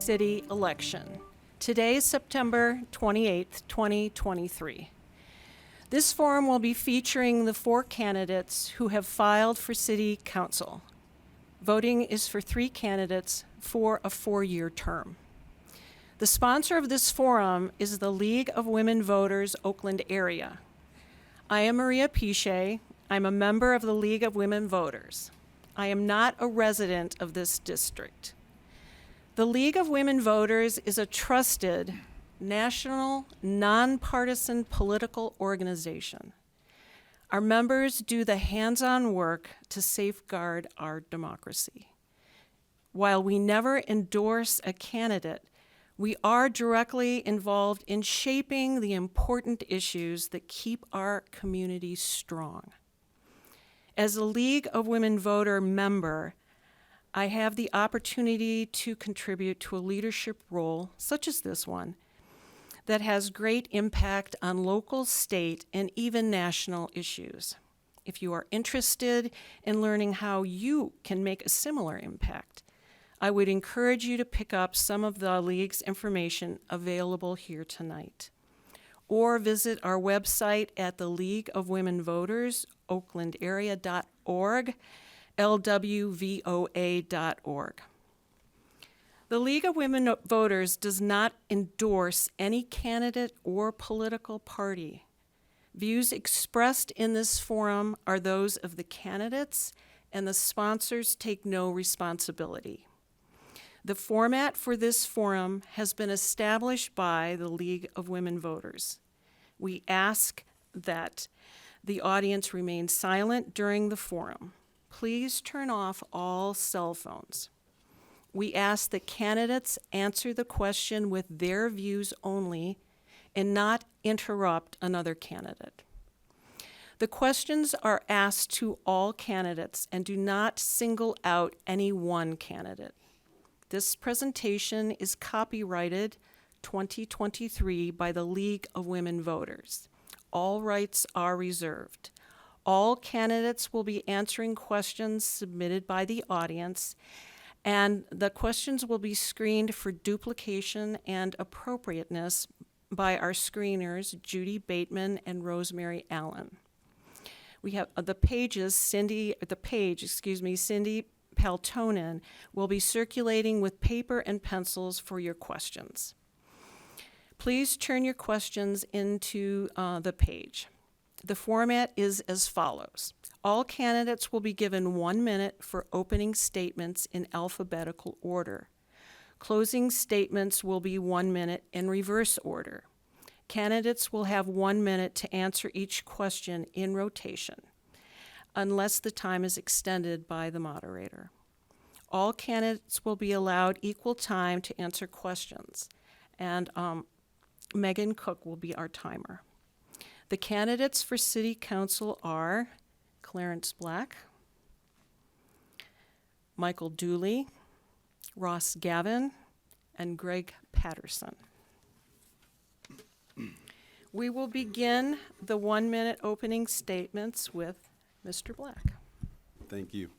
City election. Today is September 28th, 2023. This forum will be featuring the 4 candidates who have filed for City Council. Voting is for 3 candidates for a 4-year term. The sponsor of this forum is the League of Women Voters, Oakland area. I am Maria Piche. I'm a member of the League of Women Voters. I am not a resident of this district. The League of Women Voters is a trusted, national, nonpartisan political organization. Our members do the hands-on work to safeguard our democracy. While we never endorse a candidate, we are directly involved in shaping the important issues that keep our community strong. As a League of Women Voter member, I have the opportunity to contribute to a leadership role, such as this one, that has great impact on local, state, and even national issues. If you are interested in learning how you can make a similar impact, I would encourage you to pick up some of the League's information available here tonight, or visit our website at the League of Women Voters, oaklandarea.org, LWVOA.org. The League of Women Voters does not endorse any candidate or political party. Views expressed in this forum are those of the candidates, and the sponsors take no responsibility. The format for this forum has been established by the League of Women Voters. We ask that the audience remain silent during the forum. Please turn off all cell phones. We ask that candidates answer the question with their views only and not interrupt another candidate. The questions are asked to all candidates and do not single out any one candidate. This presentation is copyrighted 2023 by the League of Women Voters. All rights are reserved. All candidates will be answering questions submitted by the audience, and the questions will be screened for duplication and appropriateness by our screeners, Judy Bateman and Rosemary Allen. We have Cindy Paltonen will be circulating with paper and pencils for your questions. Please turn your questions into the page. The format is as follows. All candidates will be given 1 minute for opening statements in alphabetical order. Closing statements will be 1 minute in reverse order. Candidates will have 1 minute to answer each question in rotation, unless the time is extended by the moderator. All candidates will be allowed equal time to answer questions, and Megan Cook will be our timer. The candidates for City Council are Clarence Black, Michael Dooley, Ross Gavin, and Greg Patterson. We will begin the 1 minute opening statements with Mr. Black. Thank you.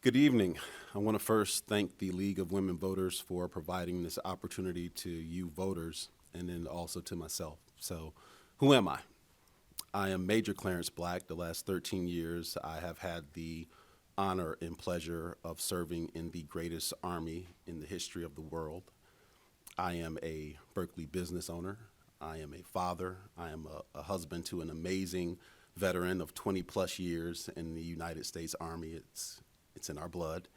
Good evening. I want to first thank the League of Women Voters for providing this opportunity to you voters and then also to myself. So, who am I? I am Major Clarence Black. The last 13 years, I have had the honor and pleasure of serving in the greatest army in the history of the world. I am a Berkeley business owner. I am a father. I am a husband to an amazing veteran of 20 plus years in the United States Army. It's in our blood.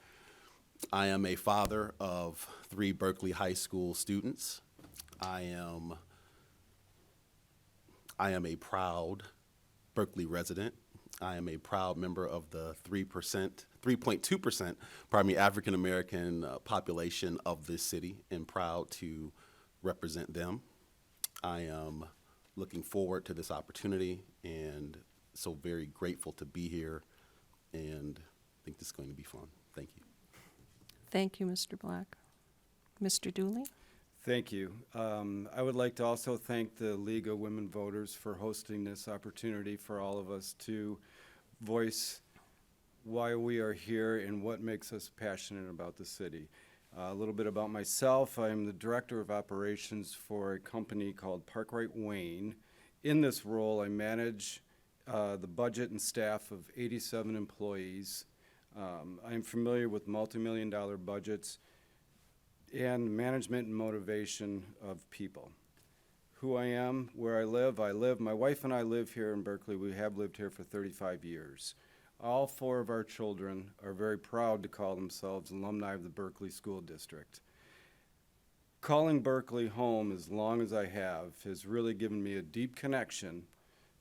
I am a father of 3 Berkeley High School students. I am a proud Berkeley resident. I am a proud member of the 3.2%, African American population of this city, and proud to represent them. I am looking forward to this opportunity and so very grateful to be here, and I think this is going to be fun. Thank you. Thank you, Mr. Black. Mr. Dooley? Thank you. I would like to also thank the League of Women Voters for hosting this opportunity for all of us to voice why we are here and what makes us passionate about the city. A little bit about myself. I'm the Director of Operations for a company called Parkwright Wayne. In this role, I manage the budget and staff of 87 employees. I'm familiar with multi-million-dollar budgets and management and motivation of people. Who I am, where I live, my wife and I live here in Berkeley. We have lived here for 35 years. All 4 of our children are very proud to call themselves alumni of the Berkeley School District. Calling Berkeley home as long as I have has really given me a deep connection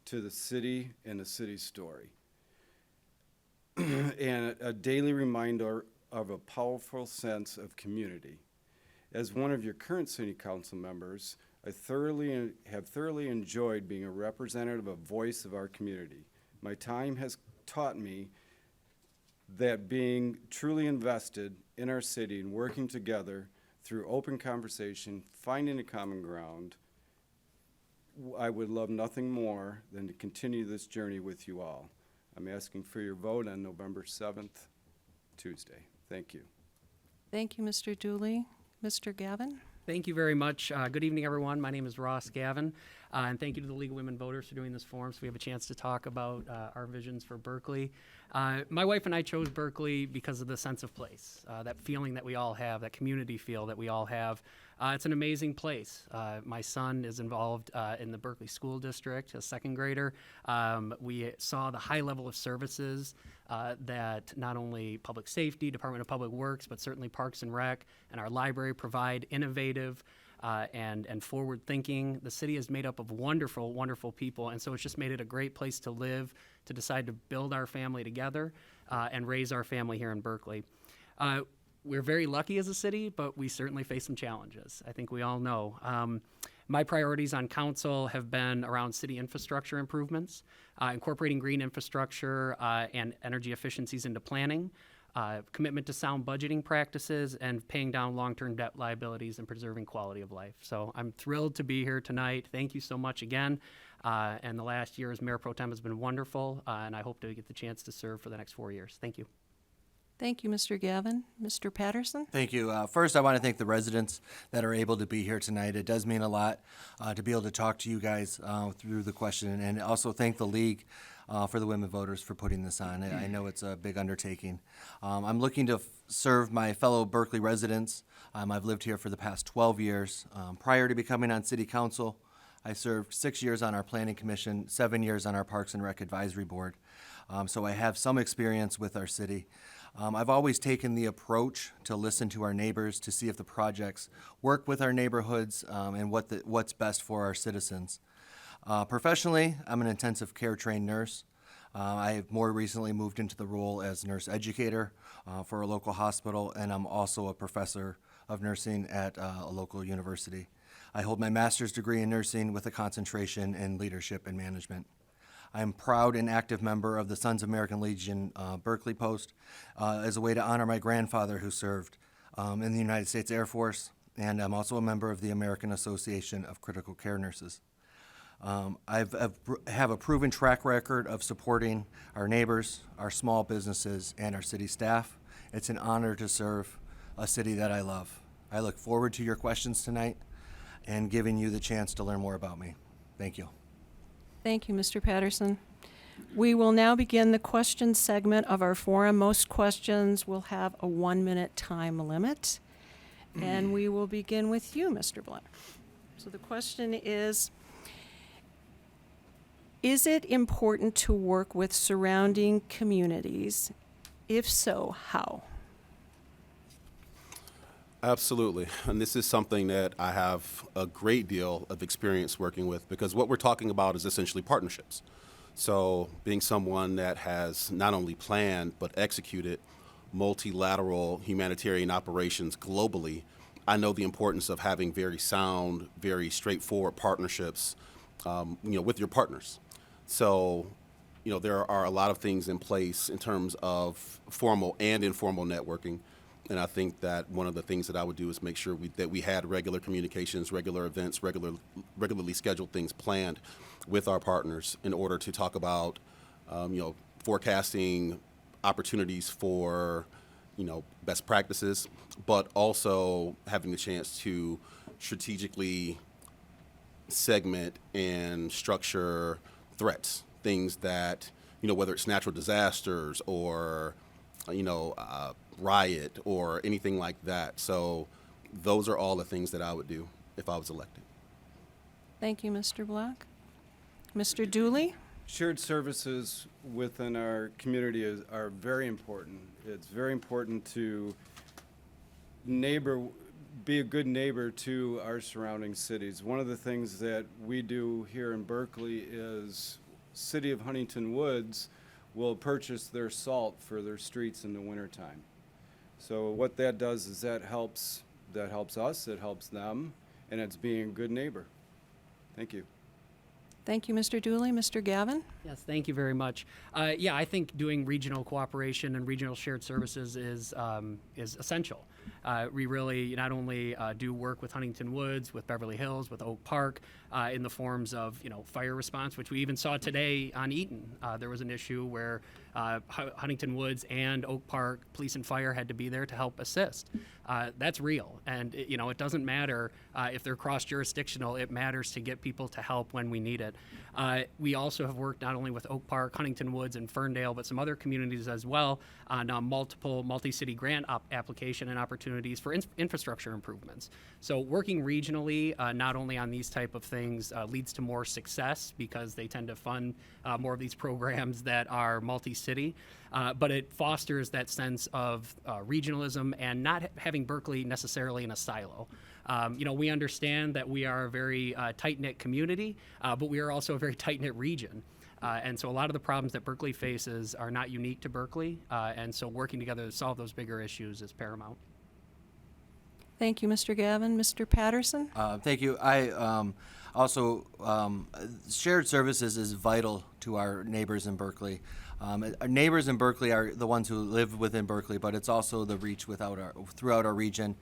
to the city and the city story. And a daily reminder of a powerful sense of community. As one of your current city council members, I have thoroughly enjoyed being a representative, a voice of our community. My time has taught me that being truly invested in our city and working together through open conversation, finding a common ground, I would love nothing more than to continue this journey with you all. I'm asking for your vote on November 7th, Tuesday. Thank you. Thank you, Mr. Dooley. Mr. Gavin? Thank you very much. Good evening, everyone. My name is Ross Gavin, and thank you to the League of Women Voters for doing this forum so we have a chance to talk about our visions for Berkeley. My wife and I chose Berkeley because of the sense of place, that feeling that we all have, that community feel that we all have. It's an amazing place. My son is involved in the Berkeley School District, a second grader. We saw the high level of services that not only public safety, Department of Public Works, but certainly Parks and Rec and our library provide innovative and forward thinking. The city is made up of wonderful, wonderful people, and so it's just made it a great place to live, to decide to build our family together and raise our family here in Berkeley. We're very lucky as a city, but we certainly face some challenges. I think we all know. My priorities on council have been around city infrastructure improvements, incorporating green infrastructure and energy efficiencies into planning, commitment to sound budgeting practices, and paying down long-term debt liabilities and preserving quality of life. So I'm thrilled to be here tonight. Thank you so much again. And the last year as Mayor Pro Tem has been wonderful, and I hope to get the chance to serve for the next 4 years. Thank you. Thank you, Mr. Gavin. Mr. Patterson? Thank you. First, I want to thank the residents that are able to be here tonight. It does mean a lot to be able to talk to you guys through the question, and also thank the League for the women voters for putting this on. I know it's a big undertaking. I'm looking to serve my fellow Berkeley residents. I've lived here for the past 12 years. Prior to becoming on City Council, I served 6 years on our Planning Commission, 7 years on our Parks and Rec Advisory Board. So I have some experience with our city. I've always taken the approach to listen to our neighbors to see if the projects work with our neighborhoods and what's best for our citizens. Professionally, I'm an intensive care trained nurse. I have more recently moved into the role as nurse educator for a local hospital, and I'm also a professor of nursing at a local university. I hold my master's degree in nursing with a concentration in leadership and management. I am proud and active member of the Sons of American Legion Berkeley Post as a way to honor my grandfather who served in the United States Air Force, and I'm also a member of the American Association of Critical Care Nurses. I have a proven track record of supporting our neighbors, our small businesses, and our city staff. It's an honor to serve a city that I love. I look forward to your questions tonight and giving you the chance to learn more about me. Thank you. Thank you, Mr. Patterson. We will now begin the question segment of our forum. Most questions will have a 1-minute time limit. And we will begin with you, Mr. Blunt. So the question is it important to work with surrounding communities? If so, how? Absolutely. And this is something that I have a great deal of experience working with, because what we're talking about is essentially partnerships. So being someone that has not only planned but executed multilateral humanitarian operations globally, I know the importance of having very sound, very straightforward partnerships, with your partners. So, there are a lot of things in place in terms of formal and informal networking. And I think that one of the things that I would do is make sure that we had regular communications, regular events, regularly scheduled things planned with our partners in order to talk about, forecasting opportunities for best practices, but also having the chance to strategically segment and structure threats, things that, whether it's natural disasters or, riot or anything like that. So those are all the things that I would do if I was elected. Thank you, Mr. Black. Mr. Dooley? Shared services within our community are very important. It's very important to be a good neighbor to our surrounding cities. One of the things that we do here in Berkeley is City of Huntington Woods will purchase their salt for their streets in the wintertime. So what that does is that helps us, it helps them, and it's being a good neighbor. Thank you. Thank you, Mr. Dooley. Mr. Gavin? Yes, thank you very much. Yeah, I think doing regional cooperation and regional shared services is essential. We really not only do work with Huntington Woods, with Beverly Hills, with Oak Park, in the forms of fire response, which we even saw today on Eaton. There was an issue where Huntington Woods and Oak Park Police and Fire had to be there to help assist. That's real, and it doesn't matter if they're cross-jurisdictional. It matters to get people to help when we need it. We also have worked not only with Oak Park, Huntington Woods, and Ferndale, but some other communities as well on multiple multi-city grant application and opportunities for infrastructure improvements. So working regionally, not only on these type of things, leads to more success because they tend to fund more of these programs that are multi-city, but it fosters that sense of regionalism and not having Berkeley necessarily in a silo. We understand that we are a very tight-knit community, but we are also a very tight-knit region. And so a lot of the problems that Berkeley faces are not unique to Berkeley, and so working together to solve those bigger issues is paramount. Thank you, Mr. Gavin. Mr. Patterson? Thank you. Shared services is vital to our neighbors in Berkeley. Our neighbors in Berkeley are the ones who live within Berkeley, but it's also the reach throughout our region.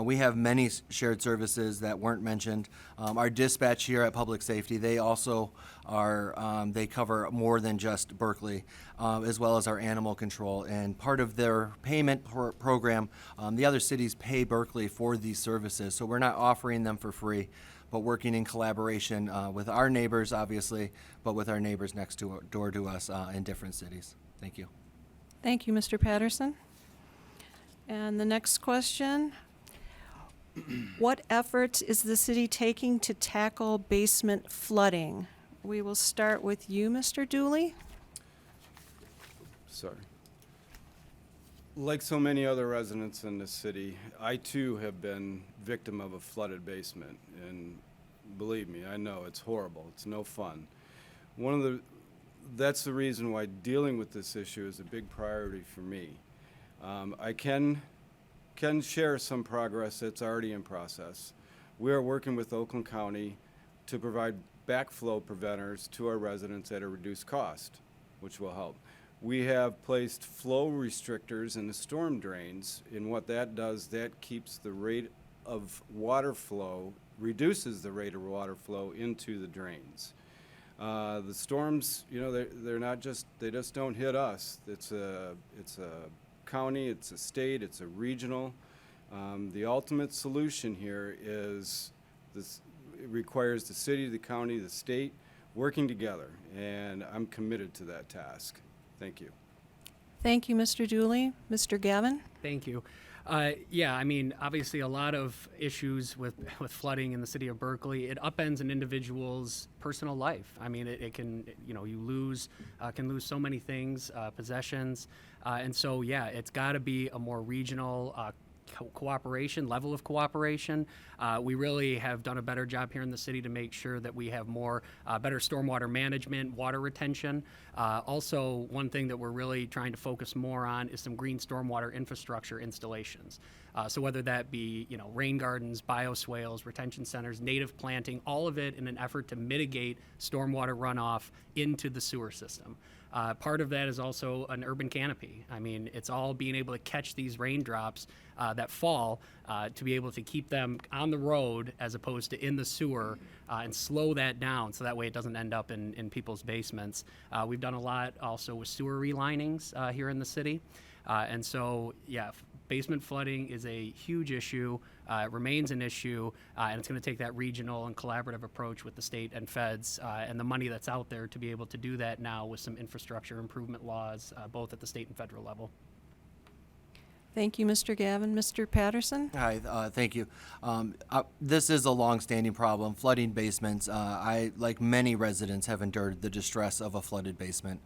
We have many shared services that weren't mentioned. Our dispatch here at Public Safety, they also they cover more than just Berkeley, as well as our animal control. And part of their payment program, the other cities pay Berkeley for these services, so we're not offering them for free, but working in collaboration with our neighbors, obviously, but with our neighbors next door to us in different cities. Thank you. Thank you, Mr. Patterson. And the next question. What efforts is the city taking to tackle basement flooding? We will start with you, Mr. Dooley. Sorry. Like so many other residents in the city, I too have been victim of a flooded basement, and believe me, I know it's horrible. It's no fun. That's the reason why dealing with this issue is a big priority for me. I can share some progress that's already in process. We are working with Oakland County to provide backflow preventers to our residents at a reduced cost, which will help. We have placed flow restrictors in the storm drains, and what that does, that keeps the rate of water flow, reduces the rate of water flow into the drains. The storms, they just don't hit us. It's a county, it's a state, it's a regional. The ultimate solution here is this. It requires the city, the county, the state working together, and I'm committed to that task. Thank you. Thank you, Mr. Dooley. Mr. Gavin? Thank you. Obviously a lot of issues with flooding in the city of Berkeley. It upends an individual's personal life. It can, you can lose so many things, possessions. It's got to be a more regional level of cooperation. We really have done a better job here in the city to make sure that we have more better stormwater management, water retention. Also, one thing that we're really trying to focus more on is some green stormwater infrastructure installations. So whether that be rain gardens, bioswales, retention centers, native planting, all of it in an effort to mitigate stormwater runoff into the sewer system. Part of that is also an urban canopy. It's all being able to catch these raindrops that fall to be able to keep them on the road as opposed to in the sewer and slow that down so that way it doesn't end up in people's basements. We've done a lot also with sewer relinings here in the city. And so, yeah, basement flooding is a huge issue. It remains an issue, and it's going to take that regional and collaborative approach with the state and feds and the money that's out there to be able to do that now with some infrastructure improvement laws, both at the state and federal level. Thank you, Mr. Gavin. Mr. Patterson? Hi, thank you. This is a long-standing problem, flooding basements. I, like many residents, have endured the distress of a flooded basement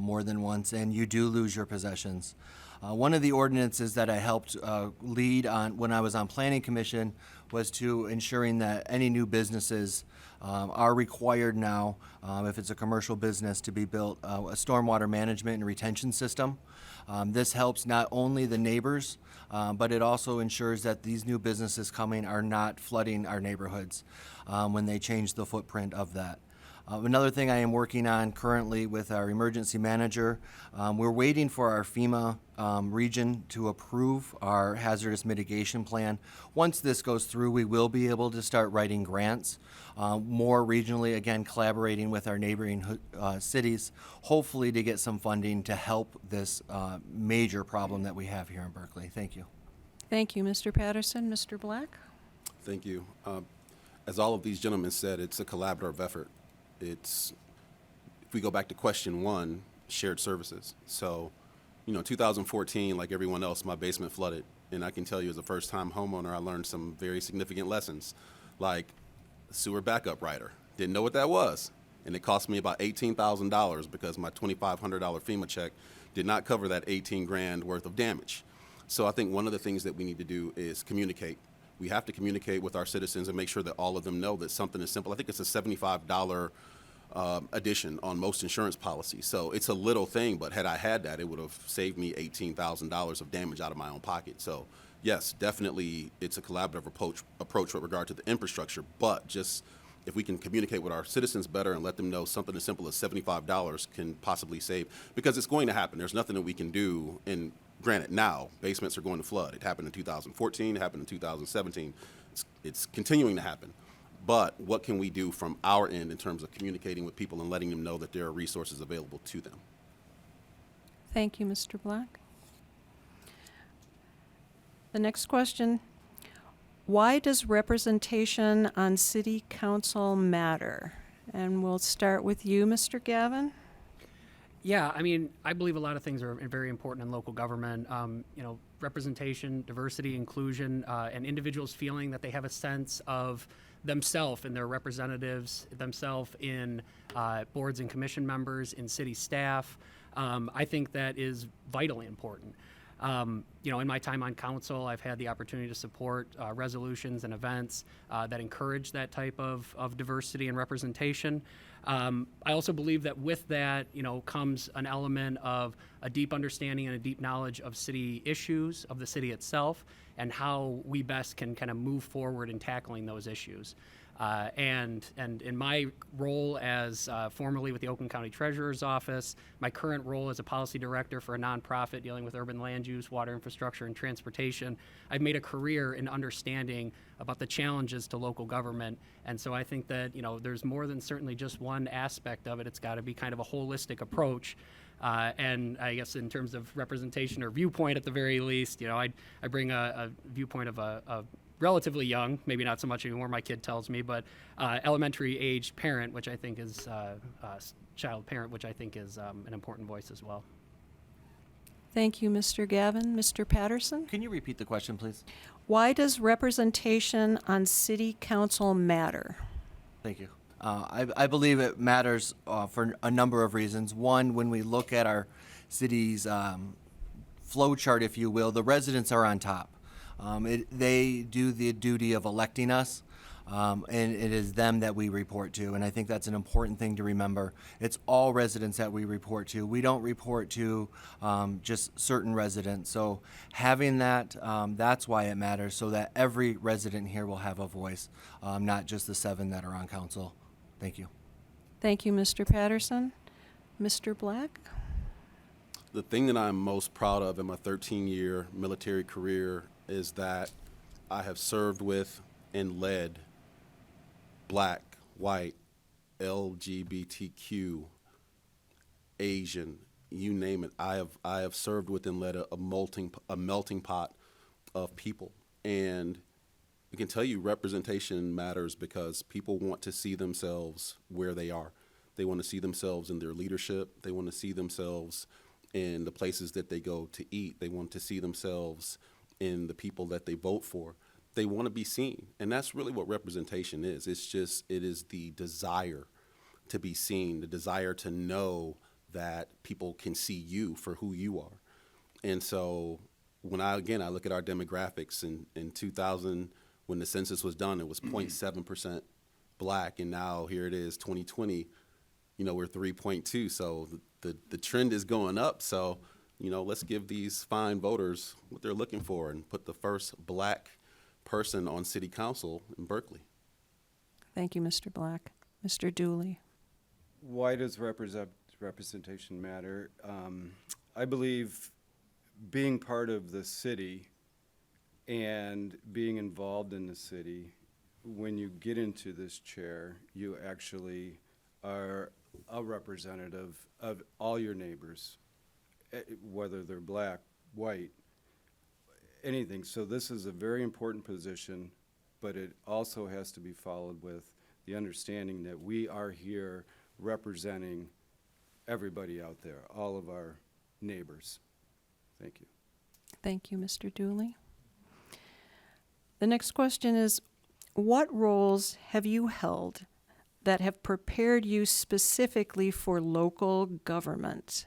more than once, and you do lose your possessions. One of the ordinances that I helped lead on when I was on Planning Commission was to ensuring that any new businesses are required now, if it's a commercial business, to be built a stormwater management and retention system. This helps not only the neighbors, but it also ensures that these new businesses coming are not flooding our neighborhoods when they change the footprint of that. Another thing I am working on currently with our emergency manager, we're waiting for our FEMA region to approve our hazardous mitigation plan. Once this goes through, we will be able to start writing grants more regionally, again, collaborating with our neighboring cities, hopefully to get some funding to help this major problem that we have here in Berkeley. Thank you. Thank you, Mr. Patterson. Mr. Black? Thank you. As all of these gentlemen said, it's a collaborative effort. If we go back to question one, shared services. So, 2014, like everyone else, my basement flooded. And I can tell you as a first-time homeowner, I learned some very significant lessons, like sewer backup rider. Didn't know what that was. And it cost me about $18,000 because my $2,500 FEMA check did not cover that 18 grand worth of damage. So I think one of the things that we need to do is communicate. We have to communicate with our citizens and make sure that all of them know that something is simple. I think it's a $75 addition on most insurance policies. So it's a little thing, but had I had that, it would have saved me $18,000 of damage out of my own pocket. So yes, definitely it's a collaborative approach with regard to the infrastructure, but just if we can communicate with our citizens better and let them know something as simple as $75 can possibly save, because it's going to happen. There's nothing that we can do. And granted, now basements are going to flood. It happened in 2014, it happened in 2017. It's continuing to happen. But what can we do from our end in terms of communicating with people and letting them know that there are resources available to them? Thank you, Mr. Black. The next question, why does representation on city council matter? And we'll start with you, Mr. Gavin. Yeah, I mean, I believe a lot of things are very important in local government. Representation, diversity, inclusion, and individuals feeling that they have a sense of themselves and their representatives, themselves in boards and commission members, in city staff. I think that is vitally important. In my time on council, I've had the opportunity to support resolutions and events that encourage that type of diversity and representation. I also believe that with that, comes an element of a deep understanding and a deep knowledge of city issues, of the city itself, and how we best can kind of move forward in tackling those issues. And in my role as formerly with the Oakland County Treasurer's Office, my current role as a policy director for a nonprofit dealing with urban land use, water infrastructure, and transportation, I've made a career in understanding about the challenges to local government. And so I think that, there's more than certainly just one aspect of it. It's got to be kind of a holistic approach. And I guess in terms of representation or viewpoint at the very least, I bring a viewpoint of a relatively young, maybe not so much anymore, my kid tells me, but elementary age parent, which I think is child parent, which I think is an important voice as well. Thank you, Mr. Gavin. Mr. Patterson? Can you repeat the question, please? Why does representation on city council matter? Thank you. I believe it matters for a number of reasons. One, when we look at our city's flow chart, if you will, the residents are on top. They do the duty of electing us, and it is them that we report to, and I think that's an important thing to remember. It's all residents that we report to. We don't report to just certain residents. So having that, that's why it matters, so that every resident here will have a voice, not just the 7 that are on council. Thank you. Thank you, Mr. Patterson. Mr. Black? The thing that I'm most proud of in my 13-year military career is that I have served with and led Black, white, LGBTQ, Asian, you name it. I have served with and led a melting pot of people, and I can tell you representation matters because people want to see themselves where they are. They want to see themselves in their leadership. They want to see themselves in the places that they go to eat. They want to see themselves in the people that they vote for. They want to be seen. And that's really what representation is. It is the desire to be seen, the desire to know that people can see you for who you are. And so when I look at our demographics in 2000, when the census was done, it was 0.7% black, and now here it is, 2020, we're 3.2. So the trend is going up. So, let's give these fine voters what they're looking for and put the first black person on city council in Berkeley. Thank you, Mr. Black. Mr. Dooley. Why does representation matter? I believe being part of the city and being involved in the city, when you get into this chair, you actually are a representative of all your neighbors, whether they're black, white, anything. So this is a very important position, but it also has to be followed with the understanding that we are here representing everybody out there, all of our neighbors. Thank you. Thank you, Mr. Dooley. The next question is, what roles have you held that have prepared you specifically for local government?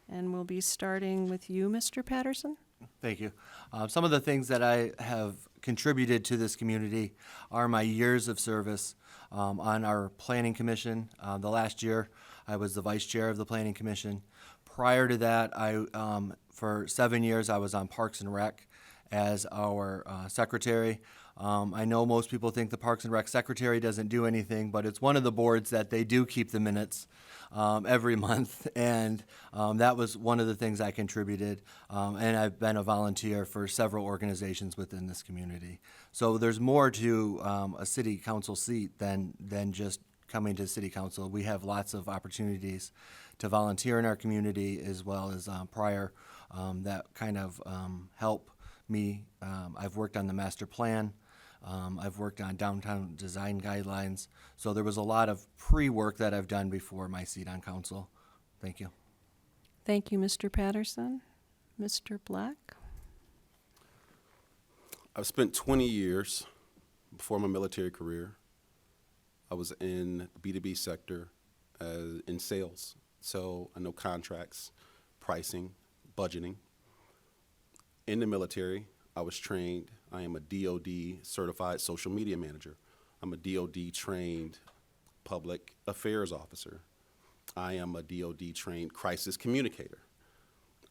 And we'll be starting with you, Mr. Patterson. Thank you. Some of the things that I have contributed to this community are my years of service on our planning commission. The last year, I was the vice chair of the planning commission. Prior to that, for 7 years, I was on Parks and Rec as our secretary. I know most people think the Parks and Rec secretary doesn't do anything, but it's one of the boards that they do keep the minutes every month, and that was one of the things I contributed. And I've been a volunteer for several organizations within this community. So there's more to a city council seat than just coming to city council. We have lots of opportunities to volunteer in our community, as well as prior that kind of help me. I've worked on the master plan. I've worked on downtown design guidelines. So there was a lot of pre-work that I've done before my seat on council. Thank you. Thank you, Mr. Patterson. Mr. Black. I've spent 20 years before my military career. I was in the B2B sector in sales. So I know contracts, pricing, budgeting. In the military, I was trained. I am a DOD certified social media manager. I'm a DOD trained public affairs officer. I am a DOD trained crisis communicator.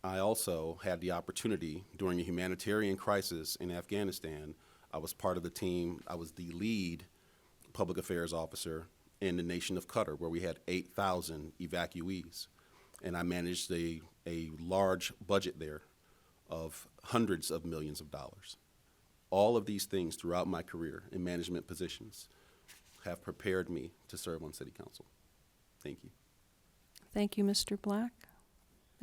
I also had the opportunity during a humanitarian crisis in Afghanistan. I was part of the team. I was the lead public affairs officer in the nation of Qatar, where we had 8,000 evacuees. And I managed a large budget there of hundreds of millions of dollars. All of these things throughout my career in management positions have prepared me to serve on city council. Thank you. Thank you, Mr. Black.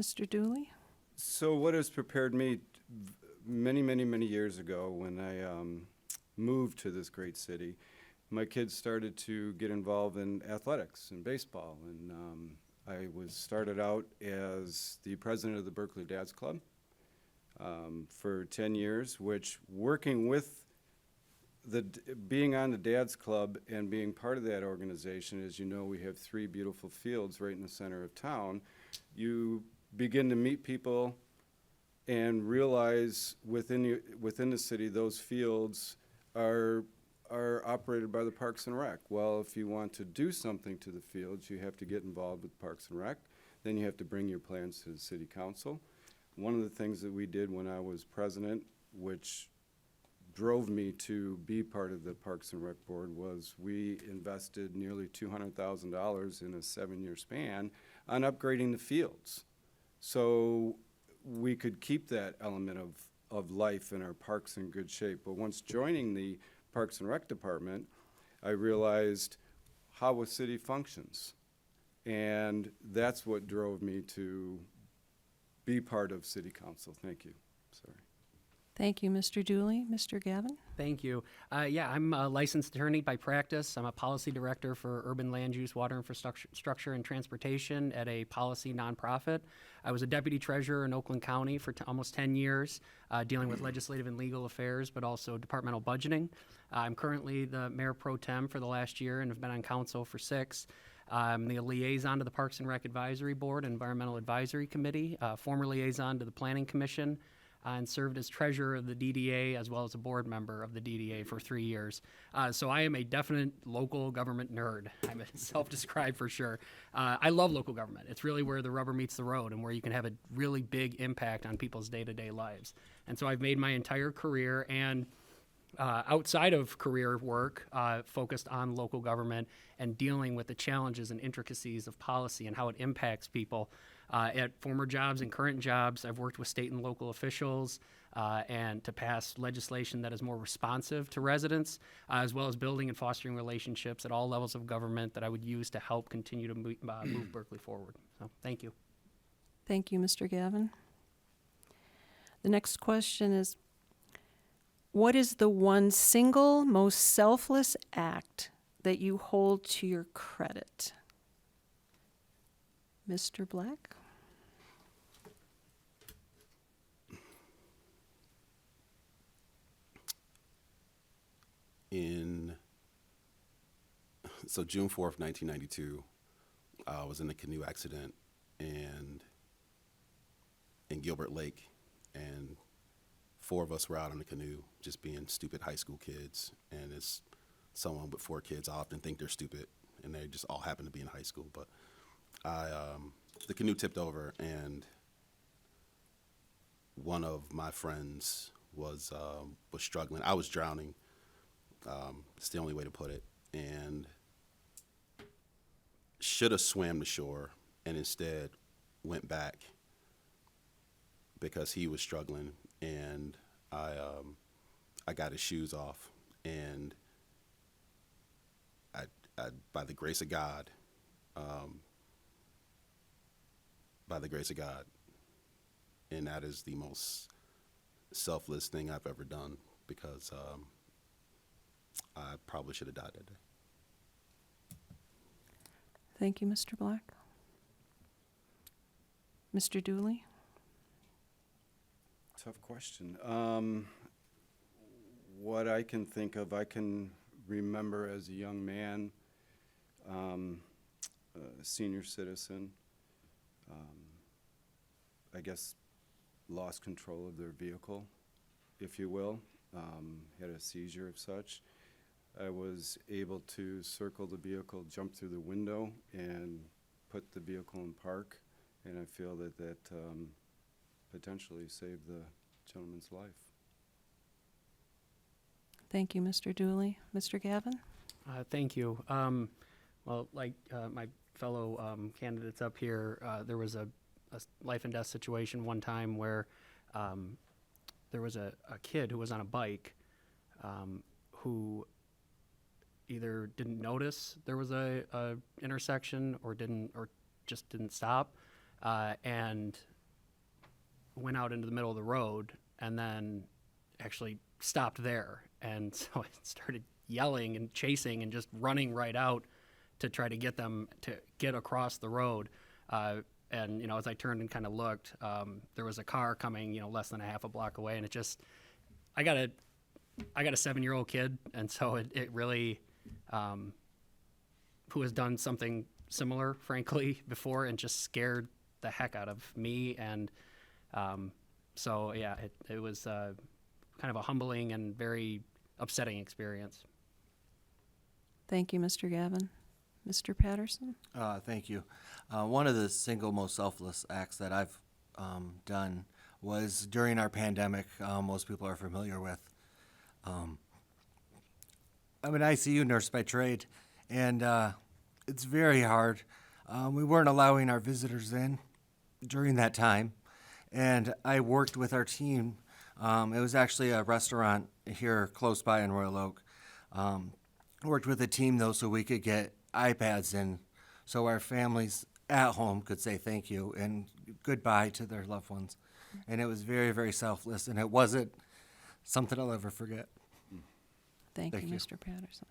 Mr. Dooley. So what has prepared me many, many, many years ago when I moved to this great city, my kids started to get involved in athletics and baseball. And I started out as the president of the Berkeley Dads Club for 10 years, which working with being on the Dads Club and being part of that organization, as you know, we have 3 beautiful fields right in the center of town. You begin to meet people and realize within the city those fields are operated by the Parks and Rec. Well, if you want to do something to the fields, you have to get involved with Parks and Rec. Then you have to bring your plans to the city council. One of the things that we did when I was president, which drove me to be part of the Parks and Rec board, was we invested nearly $200,000 in a 7-year span on upgrading the fields. So we could keep that element of life in our parks in good shape. But once joining the Parks and Rec department, I realized how a city functions. And that's what drove me to be part of city council. Thank you. Sorry. Thank you, Mr. Dooley. Mr. Gavin? Thank you. Yeah, I'm a licensed attorney by practice. I'm a policy director for urban land use, water infrastructure, and transportation at a policy nonprofit. I was a deputy treasurer in Oakland County for almost 10 years, dealing with legislative and legal affairs, but also departmental budgeting. I'm currently the mayor pro tem for the last year and have been on council for 6. I'm the liaison to the Parks and Rec Advisory Board and Environmental Advisory Committee, former liaison to the Planning Commission, and served as treasurer of the DDA as well as a board member of the DDA for 3 years. So I am a definite local government nerd. I'm a self-described for sure. I love local government. It's really where the rubber meets the road and where you can have a really big impact on people's day-to-day lives. And so I've made my entire career and outside of career work, focused on local government and dealing with the challenges and intricacies of policy and how it impacts people. At former jobs and current jobs, I've worked with state and local officials and to pass legislation that is more responsive to residents, as well as building and fostering relationships at all levels of government that I would use to help continue to move Berkeley forward. So thank you. Thank you, Mr. Gavin. The next question is, what is the one single most selfless act that you hold to your credit? Mr. Black? So June 4th, 1992, I was in a canoe accident in Gilbert Lake, and 4 of us were out in the canoe just being stupid high school kids. And as someone with 4 kids, I often think they're stupid, and they just all happen to be in high school. But the canoe tipped over, and one of my friends was struggling. I was drowning. It's the only way to put it. And should have swam to shore, and instead went back because he was struggling. And I got his shoes off, and I by the grace of God, and that is the most selfless thing I've ever done, because I probably should have died that day. Thank you, Mr. Black. Mr. Dooley? Tough question. What I can think of, I can remember as a young man, a senior citizen, I guess lost control of their vehicle, if you will, had a seizure of such. I was able to circle the vehicle, jump through the window, and put the vehicle in park, and I feel that potentially saved the gentleman's life. Thank you, Mr. Dooley. Mr. Gavin? Thank you. Well, like my fellow candidates up here, there was a life and death situation one time where there was a kid who was on a bike who either didn't notice there was a intersection or just didn't stop and went out into the middle of the road and then actually stopped there. And so I started yelling and chasing and just running right out to try to get them to get across the road. And, you know, as I turned and kind of looked, there was a car coming, you know, less than a half a block away. And it just, I got a 7-year-old kid. And so it really, who has done something similar, frankly, before, and just scared the heck out of me. And so, yeah, it was kind of a humbling and very upsetting experience. Thank you, Mr. Gavin. Mr. Patterson? Thank you. One of the single most selfless acts that I've done was during our pandemic. Most people are familiar with. I'm an ICU nurse by trade, and it's very hard. We weren't allowing our visitors in during that time, and I worked with our team. It was actually a restaurant here close by in Royal Oak. Worked with the team, though, so we could get iPads in so our families at home could say thank you and goodbye to their loved ones. And it was very, very selfless, and it wasn't something I'll ever forget. Thank you, Thank you. Mr. Patterson.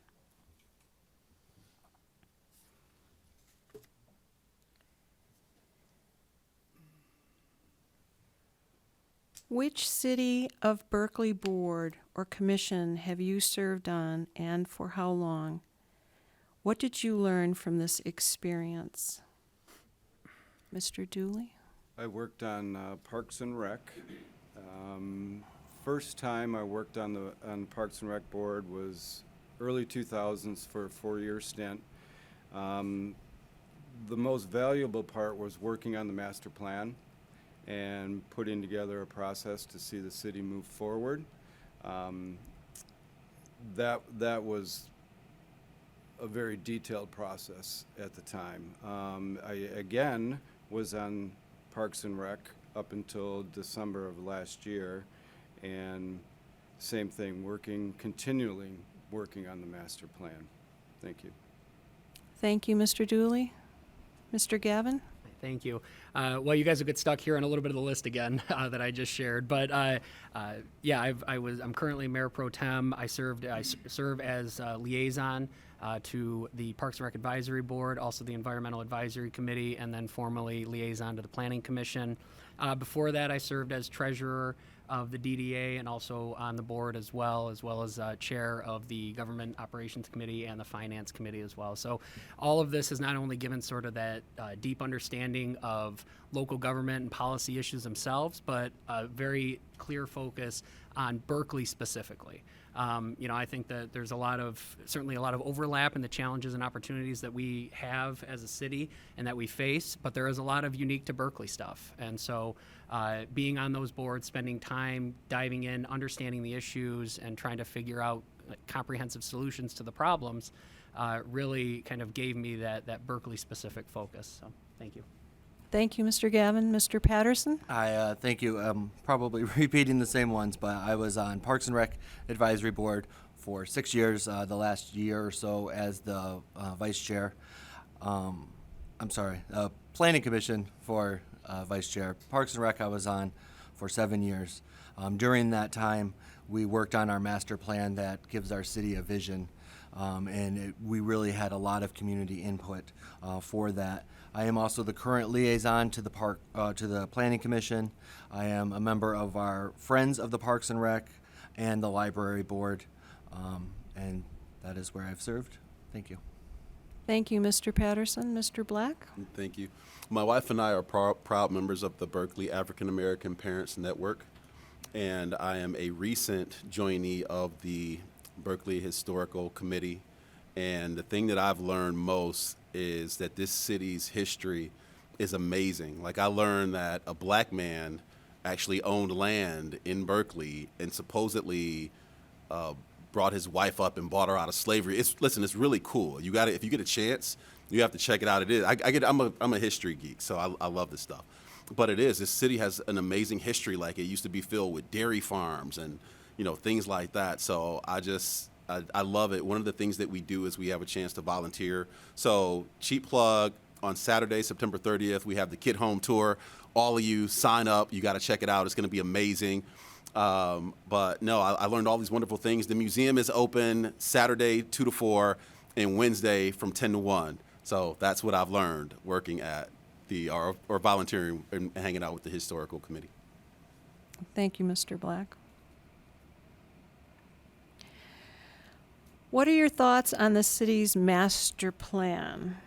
Which city of Berkeley board or commission have you served on, and for how long? What did you learn from this experience? Mr. Dooley? I worked on Parks and Rec. First time I worked on the Parks and Rec board was early 2000s for a 4-year stint. The most valuable part was working on the master plan and putting together a process to see the city move forward. That was a very detailed process at the time. I again was on Parks and Rec up until December of last year, and same thing, continually working on the master plan. Thank you. Thank you, Mr. Dooley. Mr. Gavin? Thank you. Well, you guys will get stuck here on a little bit of the list again that I just shared, but yeah, I'm currently Mayor Pro Tem. I serve as liaison to the Parks and Rec Advisory Board, also the Environmental Advisory Committee, and then formally liaison to the Planning Commission. Before that, I served as treasurer of the DDA and also on the board as well as chair of the Government Operations Committee and the Finance Committee as well. So all of this has not only given sort of that deep understanding of local government and policy issues themselves, but a very clear focus on Berkeley specifically. I think that there's certainly a lot of overlap in the challenges and opportunities that we have as a city and that we face, but there is a lot of unique to Berkeley stuff. And so being on those boards, spending time diving in, understanding the issues, and trying to figure out comprehensive solutions to the problems really kind of gave me that Berkeley-specific focus. So thank you. Thank you, Mr. Gavin. Mr. Patterson? Thank you. Probably repeating the same ones, but I was on Parks and Rec Advisory Board for 6 years, the last year or so as the vice chair. Planning Commission for vice chair. Parks and Rec I was on for 7 years. During that time, we worked on our master plan that gives our city a vision, and we really had a lot of community input for that. I am also the current liaison to the Planning Commission. I am a member of our Friends of the Parks and Rec and the Library Board, and that is where I've served. Thank you. Thank you, Mr. Patterson. Mr. Black? Thank you. My wife and I are proud members of the Berkeley African American Parents Network, and I am a recent joinee of the Berkeley Historical Committee. And the thing that I've learned most is that this city's history is amazing. Like, I learned that a black man actually owned land in Berkeley and supposedly brought his wife up and bought her out of slavery. It's really cool. If you get a chance, you have to check it out. It is. I'm a history geek, so I love this stuff. But this city has an amazing history. Like, it used to be filled with dairy farms and things like that. So I love it. One of the things that we do is we have a chance to volunteer. So, cheap plug, on Saturday, September 30th, we have the Kid Home Tour. All of you sign up. You got to check it out. It's going to be amazing. But no, I learned all these wonderful things. The museum is open Saturday 2 to 4 and Wednesday from 10 to 1. So that's what I've learned working at or volunteering and hanging out with the Historical Committee. Thank you, Mr. Black. What are your thoughts on the city's master plan?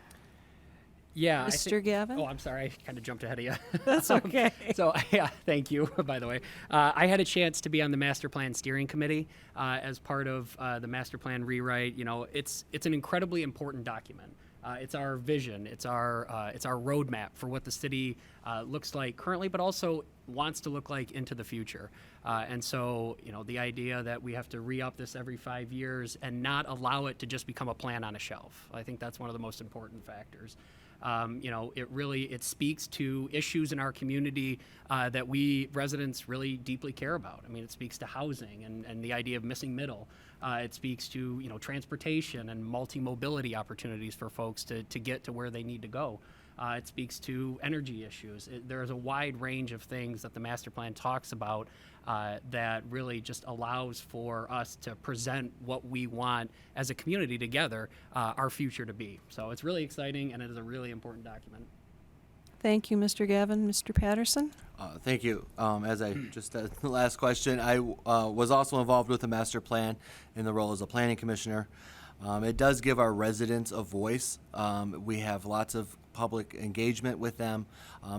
Yeah, Mr. Gavin? Oh, I'm sorry. I kind of jumped ahead of you. That's okay. So, yeah, thank you, by the way. I had a chance to be on the Master Plan Steering Committee as part of the Master Plan rewrite. It's an incredibly important document. It's our vision. It's our roadmap for what the city looks like currently, but also wants to look like into the future. And so, the idea that we have to re-up this every 5 years and not allow it to just become a plan on a shelf. I think that's one of the most important factors. It speaks to issues in our community that we residents really deeply care about. I mean, it speaks to housing and the idea of missing middle. It speaks to transportation and multi-mobility opportunities for folks to get to where they need to go. It speaks to energy issues. There's a wide range of things that the master plan talks about that really just allows for us to present what we want as a community together, our future to be. So it's really exciting, and it is a really important document. Thank you, Mr. Gavin. Mr. Patterson? Thank you. As I just the last question, I was also involved with the master plan in the role as a planning commissioner. It does give our residents a voice. We have lots of public engagement with them.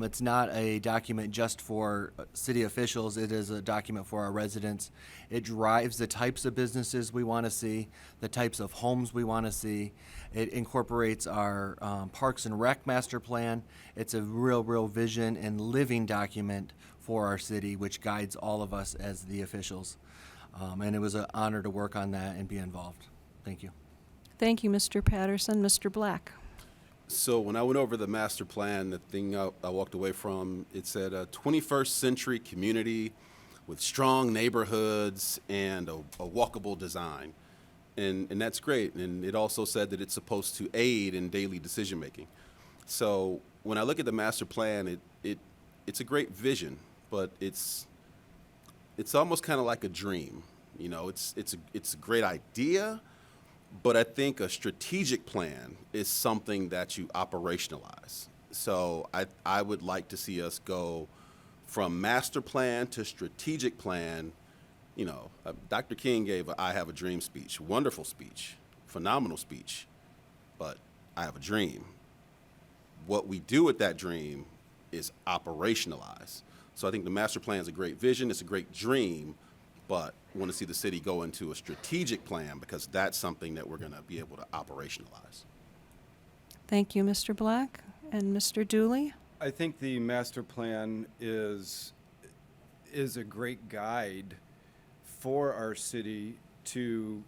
It's not a document just for city officials. It is a document for our residents. It drives the types of businesses we want to see, the types of homes we want to see. It incorporates our Parks and Rec master plan. It's a real vision and living document for our city, which guides all of us as the officials. And it was an honor to work on that and be involved. Thank you. Thank you, Mr. Patterson. Mr. Black? So when I went over the master plan, the thing I walked away from, it said a 21st century community with strong neighborhoods and a walkable design. And that's great. And it also said that it's supposed to aid in daily decision making. So when I look at the master plan, it's a great vision, but it's almost kind of like a dream. You know, it's a great idea, but I think a strategic plan is something that you operationalize. So I would like to see us go from master plan to strategic plan. You know, Dr. King gave a I Have a Dream speech, wonderful speech, phenomenal speech, but I have a dream. What we do with that dream is operationalize. So I think the master plan is a great vision, it's a great dream, but I want to see the city go into a strategic plan because that's something that we're going to be able to operationalize. Thank you, Mr. Black. And Mr. Dooley? I think the master plan is a great guide for our city to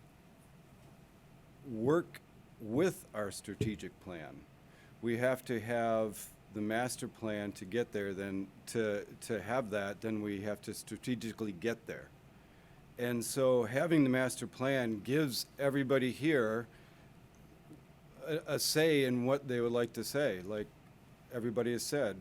work with our strategic plan. We have to have the master plan to get there, then to have that, then we have to strategically get there. And so having the master plan gives everybody here a say in what they would like to say. Like everybody has said,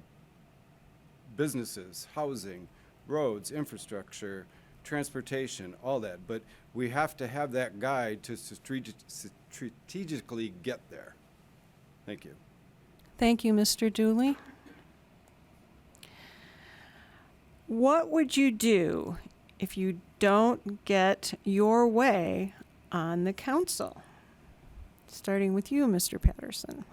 businesses, housing, roads, infrastructure, transportation, all that. But we have to have that guide to strategically get there. Thank you. Thank you, Mr. Dooley. What would you do if you don't get your way on the council? Starting with you, Mr. Patterson.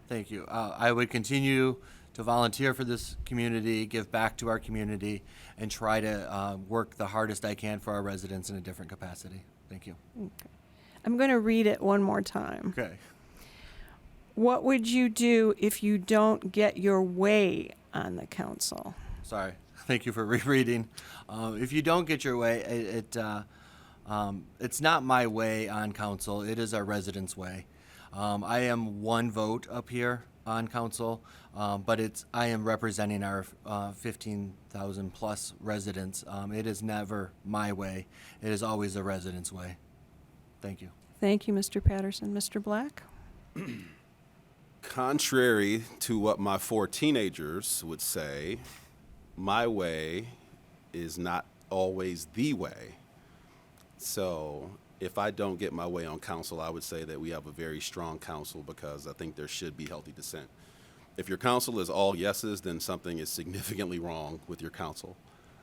Thank you. I would continue to volunteer for this community, give back to our community, and try to work the hardest I can for our residents in a different capacity. Thank you. Okay. I'm going to read it one more time. Okay. What would you do if you don't get your way on the council? Sorry. Thank you for rereading. If you don't get your way, it's not my way on council. It is our residents' way. I am one vote up here on council, but I am representing our 15,000 plus residents. It is never my way. It is always the residents' way. Thank you. Thank you, Mr. Patterson. Mr. Black? Contrary to what my 4 teenagers would say, my way is not always the way. So if I don't get my way on council, I would say that we have a very strong council because I think there should be healthy dissent. If your council is all yeses, then something is significantly wrong with your council.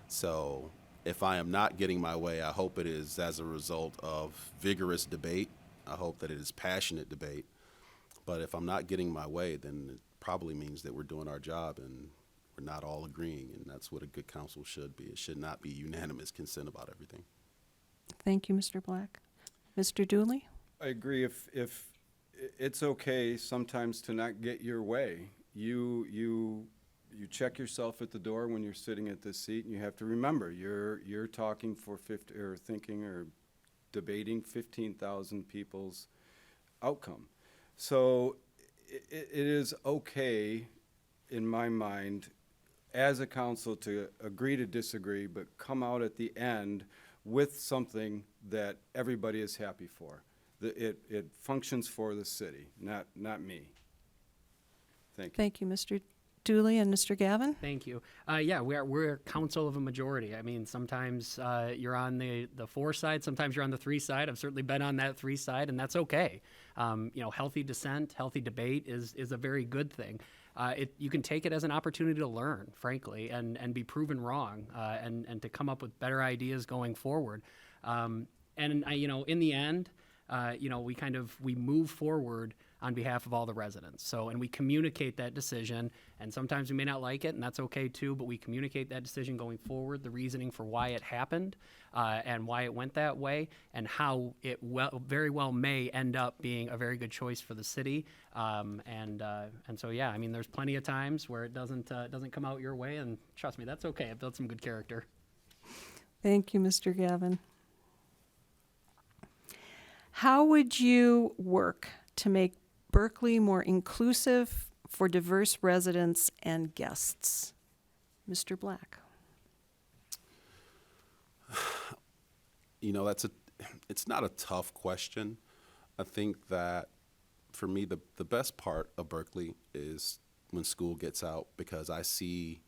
So if I am not getting my way, I hope it is as a result of vigorous debate. I hope that it is passionate debate. But if I'm not getting my way, then it probably means that we're doing our job and we're not all agreeing, and that's what a good council should be. It should not be unanimous consent about everything. Thank you, Mr. Black. Mr. Dooley? I agree. If it's okay sometimes to not get your way, you check yourself at the door when you're sitting at this seat, and you have to remember you're talking for 50 or thinking or debating 15,000 people's outcome. So it is okay, in my mind, as a council to agree to disagree, but come out at the end with something that everybody is happy for. It functions for the city, not me. Thank you. Thank you, Mr. Dooley and Mr. Gavin. Thank you. Yeah, we're a council of a majority. I mean, sometimes you're on the 4 side, sometimes you're on the 3 side. I've certainly been on that 3 side, and that's okay. Healthy dissent, healthy debate is a very good thing. You can take it as an opportunity to learn, frankly, and be proven wrong, and to come up with better ideas going forward. In the end, we move forward on behalf of all the residents. So, and we communicate that decision, and sometimes we may not like it, and that's okay too, but we communicate that decision going forward, the reasoning for why it happened, and why it went that way, and how it very well may end up being a very good choice for the city. And so, yeah, I mean, there's plenty of times where it doesn't come out your way, and trust me, that's okay. I've built some good character. Thank you, Mr. Gavin. How would you work to make Berkeley more inclusive for diverse residents and guests? Mr. Black. It's not a tough question. I think that for me, the best part of Berkeley is when school gets out, because I see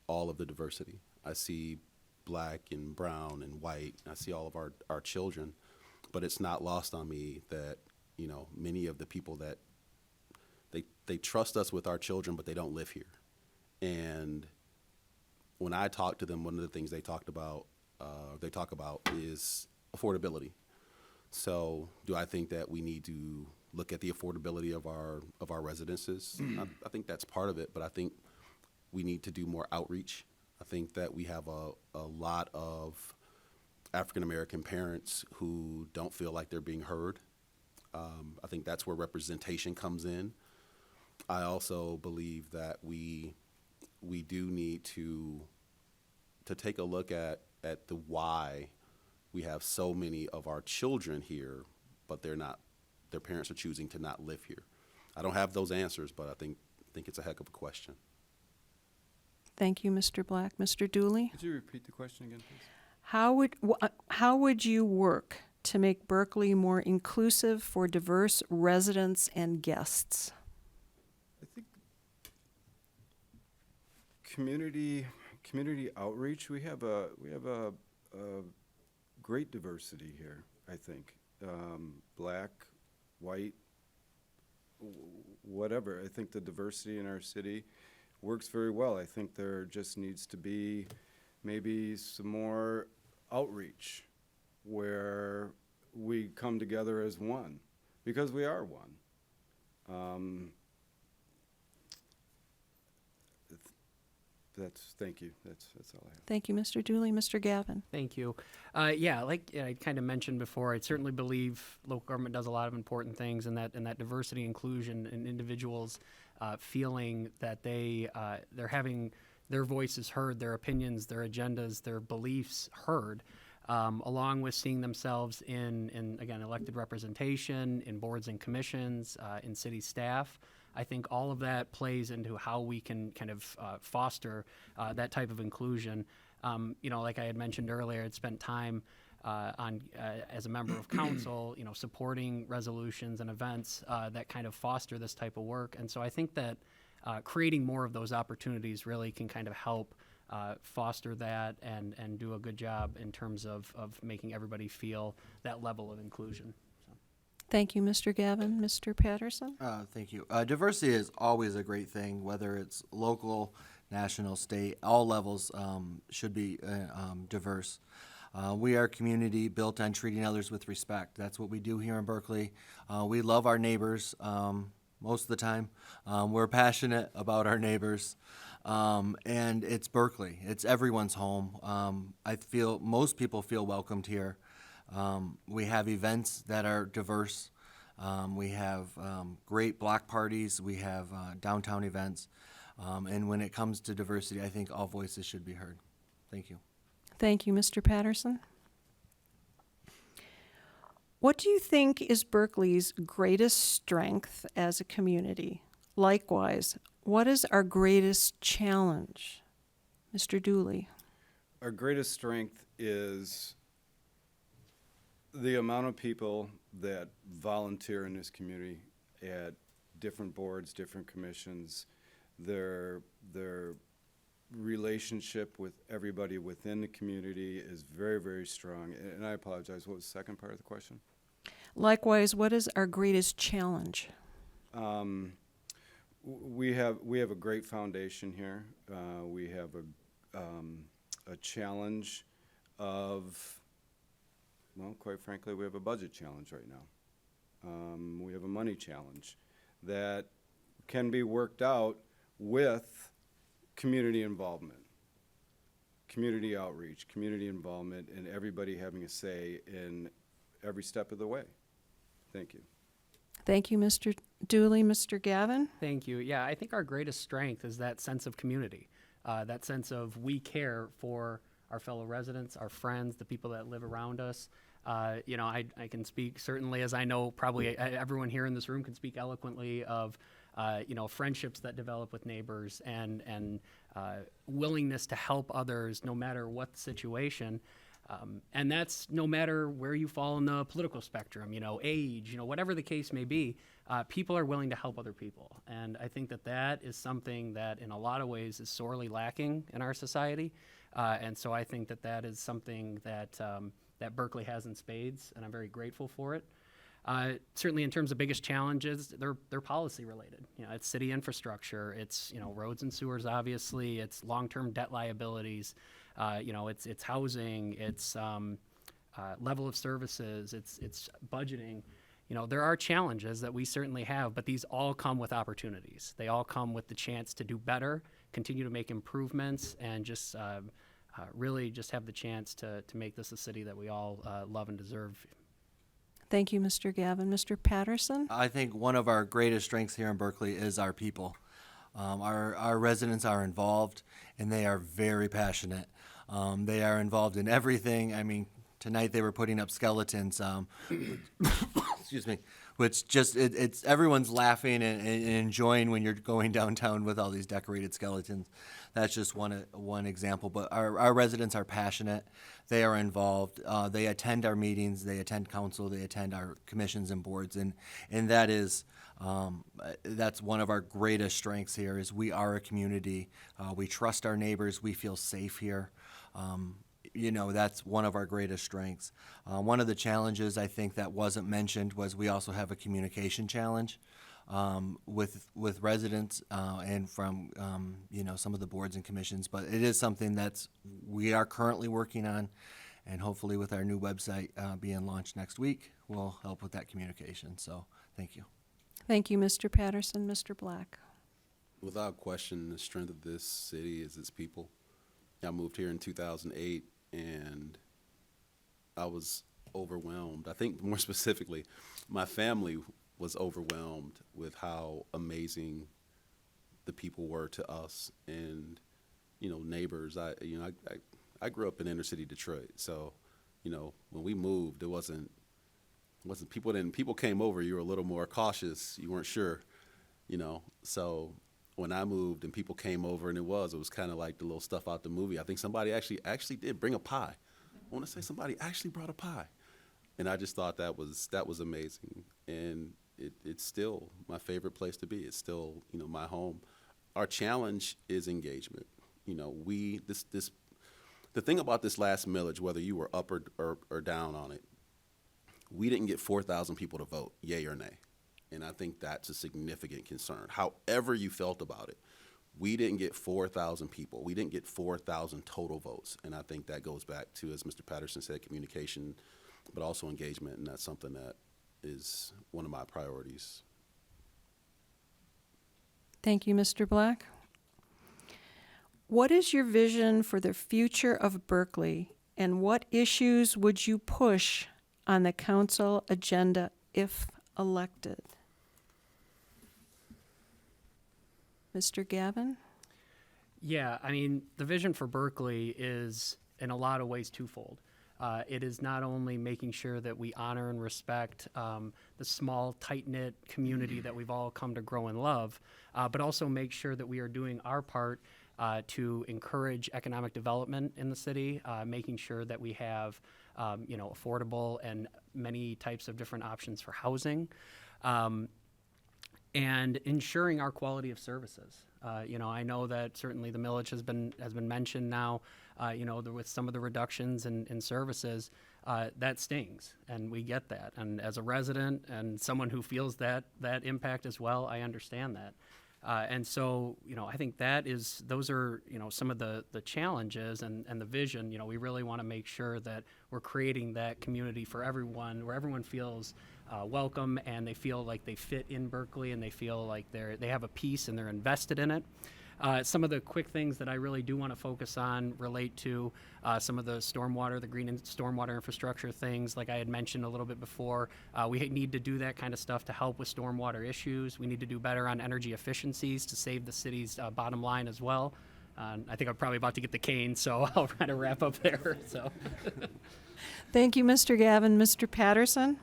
all of the diversity. I see black and brown and white. I see all of our children, but it's not lost on me that many of the people that they trust us with our children, but they don't live here. And when I talk to them, one of the things they talk about is affordability. So do I think that we need to look at the affordability of our residences? I think that's part of it, but I think we need to do more outreach. I think that we have a lot of African American parents who don't feel like they're being heard. I think that's where representation comes in. I also believe that we do need to take a look at the why we have so many of our children here, but their parents are choosing to not live here. I don't have those answers, but I think it's a heck of a question. Thank you, Mr. Black. Mr. Dooley. Could you repeat the question again, please? How would you work to make Berkeley more inclusive for diverse residents and guests? I think community outreach. We have a great diversity here. I think black, white, whatever. I think the diversity in our city works very well. I think there just needs to be maybe some more outreach where we come together as one, because we are one. Thank you. That's all I have. Thank you, Mr. Dooley. Mr. Gavin. Thank you. Like I kind of mentioned before, I certainly believe local government does a lot of important things, and that diversity, inclusion, and individuals feeling that they're having their voices heard, their opinions, their agendas, their beliefs heard, along with seeing themselves in again, elected representation, in boards and commissions, in city staff. I think all of that plays into how we can kind of foster that type of inclusion. Like I had mentioned earlier, I'd spent time as a member of council, supporting resolutions and events that kind of foster this type of work. And so I think that creating more of those opportunities really can kind of help foster that and do a good job in terms of making everybody feel that level of inclusion. Thank you, Mr. Gavin. Mr. Patterson? Thank you. Diversity is always a great thing, whether it's local, national, state, all levels should be diverse. We are a community built on treating others with respect. That's what we do here in Berkeley. We love our neighbors most of the time. We're passionate about our neighbors. And it's Berkeley. It's everyone's home. I feel most people feel welcomed here. We have events that are diverse. We have great block parties. We have downtown events. And when it comes to diversity, I think all voices should be heard. Thank you. Thank you, Mr. Patterson. What do you think is Berkeley's greatest strength as a community? Likewise, what is our greatest challenge? Mr. Dooley. Our greatest strength is the amount of people that volunteer in this community at different boards, different commissions. Their relationship with everybody within the community is very, very strong. And I apologize, what was the second part of the question? Likewise, what is our greatest challenge? We have a great foundation here. We have a challenge of, well, quite frankly, we have a budget challenge right now. We have a money challenge that can be worked out with community involvement, community outreach, community involvement, and everybody having a say in every step of the way. Thank you. Thank you, Mr. Dooley. Mr. Gavin? Thank you. Yeah, I think our greatest strength is that sense of community, that sense of we care for our fellow residents, our friends, the people that live around us. You know, I can speak certainly, as I know probably everyone here in this room can speak eloquently of, you know, friendships that develop with neighbors and willingness to help others no matter what the situation. And that's no matter where you fall in the political spectrum, you know, age, you know, whatever the case may be, people are willing to help other people. And I think that that is something that in a lot of ways is sorely lacking in our society. And so I think that that is something that, that Berkeley has in spades, and I'm very grateful for it. Certainly in terms of biggest challenges, they're policy related. You know, it's city infrastructure, it's, you know, roads and sewers, obviously, it's long-term debt liabilities, you know, it's housing, it's level of services, it's budgeting. You know, there are challenges that we certainly have, but these all come with opportunities. They all come with the chance to do better, continue to make improvements, and just really just have the chance to make this a city that we all love and deserve. Thank you, Mr. Gavin. Mr. Patterson? I think one of our greatest strengths here in Berkeley is our people. Our residents are involved, and they are very passionate. They are involved in everything. I mean, tonight they were putting up skeletons, excuse me, which just, it's everyone's laughing and enjoying when you're going downtown with all these decorated skeletons. That's just one example, but our residents are passionate. They are involved. They attend our meetings. They attend council. They attend our commissions and boards, and that is that's one of our greatest strengths here. Is we are a community. We trust our neighbors. We feel safe here. You know, that's one of our greatest strengths. One of the challenges I think that wasn't mentioned was we also have a communication challenge with residents and from you know, some of the boards and commissions. But it is something we are currently working on, and hopefully with our new website being launched next week, will help with that communication. So thank you. Thank you, Mr. Patterson. Mr. Black? Without question, the strength of this city is its people. I moved here in 2008, and I was overwhelmed. I think more specifically, my family was overwhelmed with how amazing the people were to us, and, you know, neighbors. I grew up in inner city Detroit, so, you know, when we moved, it wasn't people came over, you were a little more cautious, you weren't sure, you know. So when I moved and people came over, and it was kind of like the little stuff out the movie. I think somebody actually did bring a pie. I want to say somebody actually brought a pie, and I just thought that was amazing. And it's still my favorite place to be. It's still, you know, my home. Our challenge is engagement. You know, the thing about this last millage, whether you were up or down on it, we didn't get 4,000 people to vote, yay or nay. And I think that's a significant concern. However you felt about it, we didn't get 4,000 people. We didn't get 4,000 total votes. And I think that goes back to, as Mr. Patterson said, communication, but also engagement. And that's something that is one of my priorities. Thank you, Mr. Black. What is your vision for the future of Berkeley, and what issues would you push on the council agenda if elected? Mr. Gavin? Yeah, I mean, the vision for Berkeley is in a lot of ways twofold. It is not only making sure that we honor and respect the small, tight-knit community that we've all come to grow and love, but also make sure that we are doing our part to encourage economic development in the city, making sure that we have you know, affordable and many types of different options for housing. and ensuring our quality of services. I know that certainly the millage has been mentioned now. With some of the reductions in services, that stings, and we get that. And as a resident and someone who feels that impact as well, I understand that. And so, I think those are, some of the challenges and the vision. We really want to make sure that we're creating that community for everyone, where everyone feels welcome and they feel like they fit in Berkeley and they feel like they have a piece and they're invested in it. Some of the quick things that I really do want to focus on relate to some of the stormwater, the green and stormwater infrastructure things, like I had mentioned a little bit before. We need to do that kind of stuff to help with stormwater issues. We need to do better on energy efficiencies to save the city's bottom line as well. I think I'm probably about to get the cane, so I'll try to wrap up there. So. Thank you, Mr. Gavin. Mr. Patterson?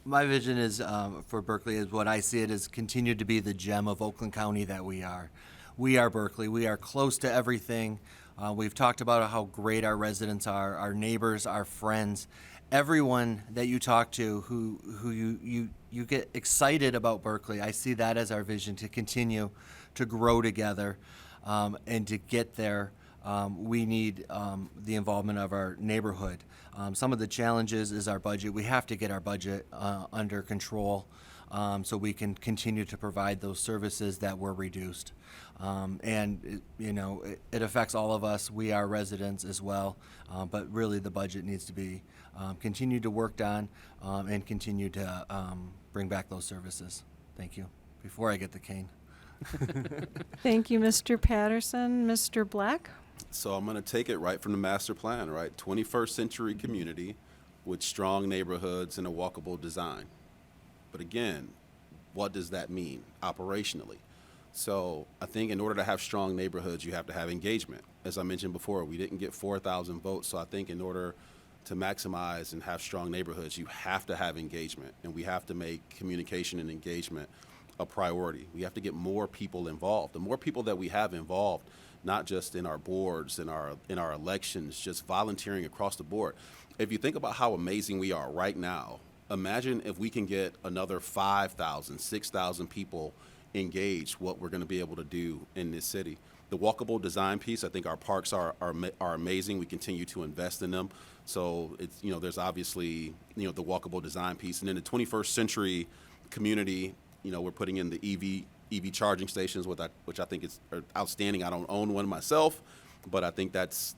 My vision is for Berkeley is what I see it as continue to be the gem of Oakland County that we are. We are Berkeley. We are close to everything. We've talked about how great our residents are, our neighbors, our friends, everyone that you talk to who you get excited about Berkeley. I see that as our vision to continue to grow together, and to get there. We need the involvement of our neighborhood. Some of the challenges is our budget. We have to get our budget under control so we can continue to provide those services that were reduced. It affects all of us. We are residents as well, but really the budget needs to be continued to worked on and continue to bring back those services. Thank you. Before I get the cane. Thank you, Mr. Patterson. Mr. Black? So I'm going to take it right from the master plan, right? 21st century community with strong neighborhoods and a walkable design. But again, what does that mean operationally? So I think in order to have strong neighborhoods, you have to have engagement. As I mentioned before, we didn't get 4,000 votes. So I think in order to maximize and have strong neighborhoods, you have to have engagement, and we have to make communication and engagement a priority. We have to get more people involved. The more people that we have involved, not just in our boards, in our elections, just volunteering across the board. If you think about how amazing we are right now, imagine if we can get another 5,000, 6,000 people engaged, what we're going to be able to do in this city. The walkable design piece, I think our parks are amazing. We continue to invest in them. So it's, there's obviously, the walkable design piece. And then the 21st century community, we're putting in the EV charging stations, which I think is outstanding. I don't own one myself, but I think that's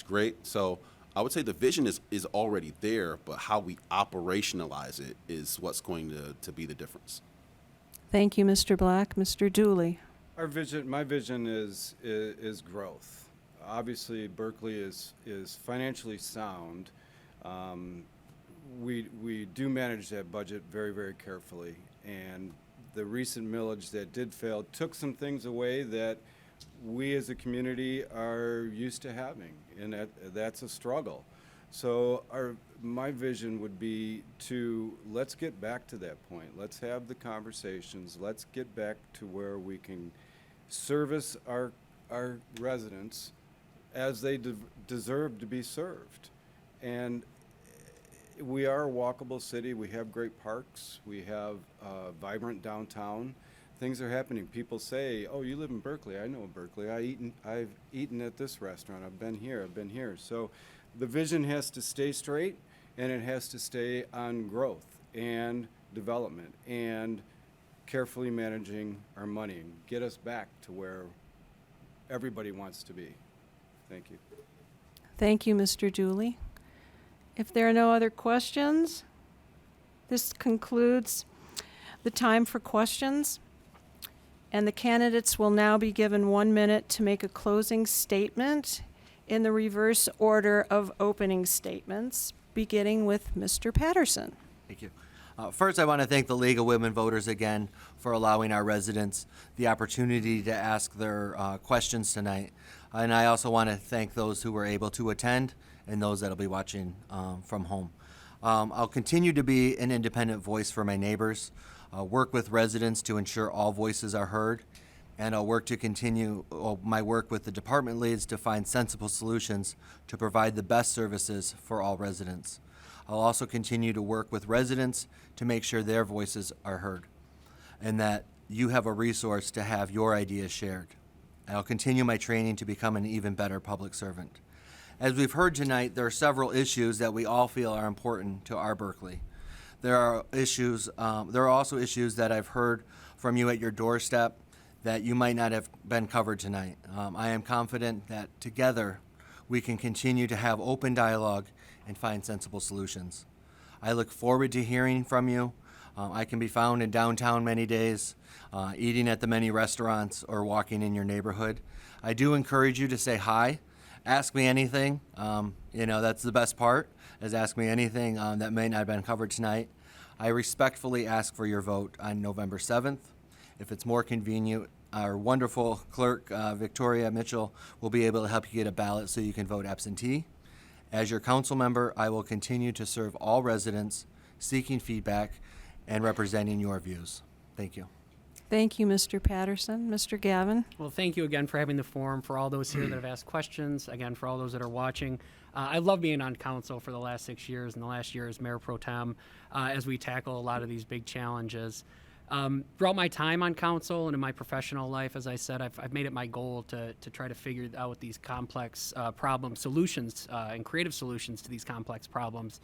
great. So I would say the vision is already there, but how we operationalize it is what's going to be the difference. Thank you, Mr. Black. Mr. Dooley? My vision is growth. Obviously, Berkeley is financially sound. We do manage that budget very, very carefully, and the recent millage that did fail took some things away that we as a community are used to having, and that's a struggle. So my vision would be let's get back to that point. Let's have the conversations. Let's get back to where we can service our residents as they deserve to be served. And we are a walkable city. We have great parks. We have a vibrant downtown. Things are happening. People say, "Oh, you live in Berkeley. I know Berkeley. I've eaten at this restaurant. I've been here." So the vision has to stay straight, and it has to stay on growth and development and carefully managing our money and get us back to where everybody wants to be. Thank you. Thank you, Mr. Dooley. If there are no other questions, this concludes the time for questions. And the candidates will now be given 1 minute to make a closing statement in the reverse order of opening statements, beginning with Mr. Patterson. Thank you. First, I want to thank the League of Women Voters again for allowing our residents the opportunity to ask their questions tonight. And I also want to thank those who were able to attend and those that will be watching from home. I'll continue to be an independent voice for my neighbors, work with residents to ensure all voices are heard, and I'll work to continue my work with the department leads to find sensible solutions to provide the best services for all residents. I'll also continue to work with residents to make sure their voices are heard, and that you have a resource to have your ideas shared. I'll continue my training to become an even better public servant. As we've heard tonight, there are several issues that we all feel are important to our Berkeley. There are also issues that I've heard from you at your doorstep that you might not have been covered tonight. I am confident that together we can continue to have open dialogue and find sensible solutions. I look forward to hearing from you. I can be found in downtown many days, eating at the many restaurants or walking in your neighborhood. I do encourage you to say hi. Ask me anything. That's the best part, is ask me anything that may not have been covered tonight. I respectfully ask for your vote on November 7th. If it's more convenient, our wonderful clerk, Victoria Mitchell, will be able to help you get a ballot so you can vote absentee. As your council member, I will continue to serve all residents, seeking feedback and representing your views. Thank you. Thank you, Mr. Patterson. Mr. Gavin? Well, thank you again for having the forum, for all those here that have asked questions, again, for all those that are watching. I love being on council for the last 6 years and the last year as Mayor Pro Tem as we tackle a lot of these big challenges. Throughout my time on council and in my professional life, as I said, I've made it my goal to try to figure out these complex problem solutions and creative solutions to these complex problems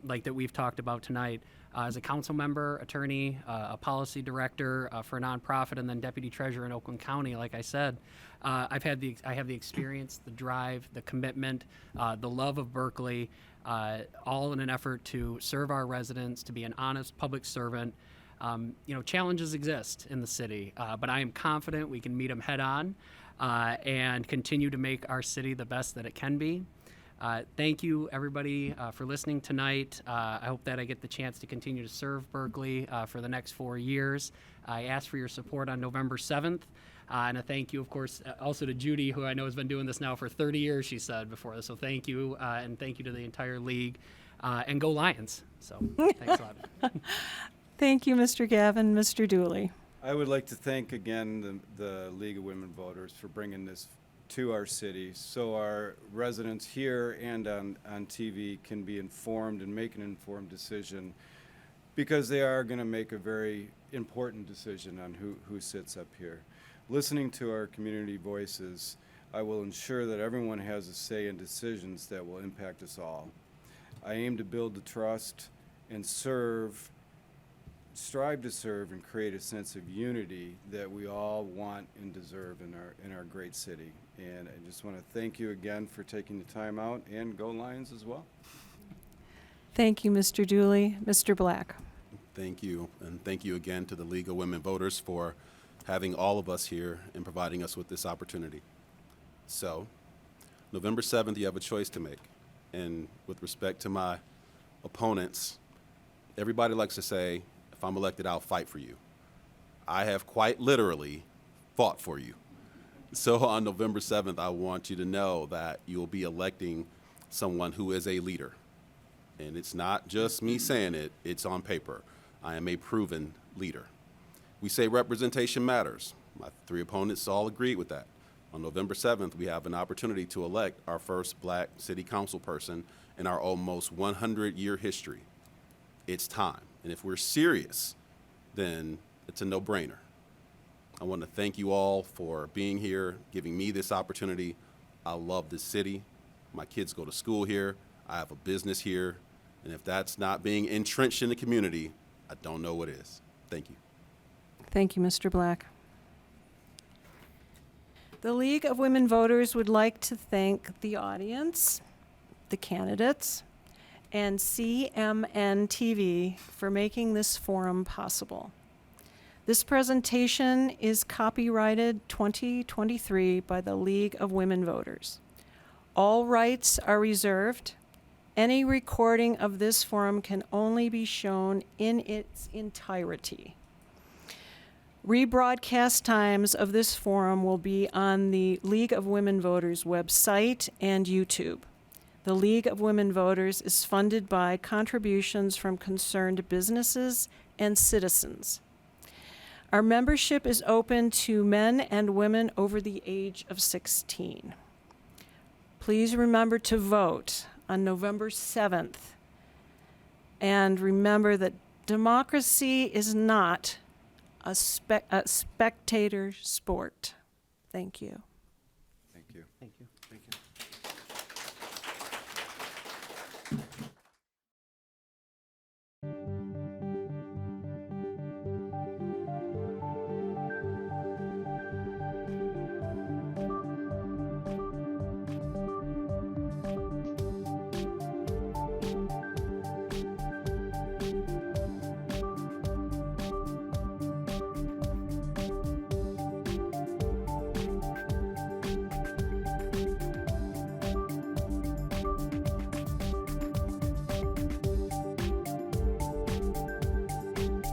like that we've talked about tonight. As a council member, attorney, a policy director for a nonprofit, and then deputy treasurer in Oakland County, like I said, I have the experience, the drive, the commitment, the love of Berkeley, all in an effort to serve our residents, to be an honest public servant. Challenges exist in the city, but I am confident we can meet them head on and continue to make our city the best that it can be. Thank you, everybody, for listening tonight. I hope that I get the chance to continue to serve Berkeley for the next 4 years. I ask for your support on November 7th. And a thank you, of course, also to Judy, who I know has been doing this now for 30 years, she said before this. So thank you, and thank you to the entire league. And go Lions. So thanks a lot. Thank you, Mr. Gavin. Mr. Dooley? I would like to thank again the League of Women Voters for bringing this to our city so our residents here and on TV can be informed and make an informed decision, because they are going to make a very important decision on who sits up here. Listening to our community voices, I will ensure that everyone has a say in decisions that will impact us all. I aim to build the trust and strive to serve and create a sense of unity that we all want and deserve in our great city. And I just want to thank you again for taking the time out, and go Lions as well. Thank you, Mr. Dooley. Mr. Black? Thank you, and thank you again to the League of Women Voters for having all of us here and providing us with this opportunity. So, November 7th, you have a choice to make. And with respect to my opponents, everybody likes to say, if I'm elected, I'll fight for you. I have quite literally fought for you. So on November 7th, I want you to know that you'll be electing someone who is a leader. And it's not just me saying it, it's on paper. I am a proven leader. We say representation matters. My 3 opponents all agreed with that. On November 7th, we have an opportunity to elect our first black city council person in our almost 100-year history. It's time. And if we're serious, then it's a no-brainer. I want to thank you all for being here, giving me this opportunity. I love this city. My kids go to school here. I have a business here. And if that's not being entrenched in the community, I don't know what is. Thank you. Thank you, Mr. Black. The League of Women Voters would like to thank the audience, the candidates, and CMNtv for making this forum possible. This presentation is copyrighted 2023 by the League of Women Voters. All rights are reserved. Any recording of this forum can only be shown in its entirety. Rebroadcast times of this forum will be on the League of Women Voters website and YouTube. The League of Women Voters is funded by contributions from concerned businesses and citizens. Our membership is open to men and women over the age of 16. Please remember to vote on November 7th. And remember that democracy is not a spectator sport. Thank you. Thank you. Thank you. Thank you.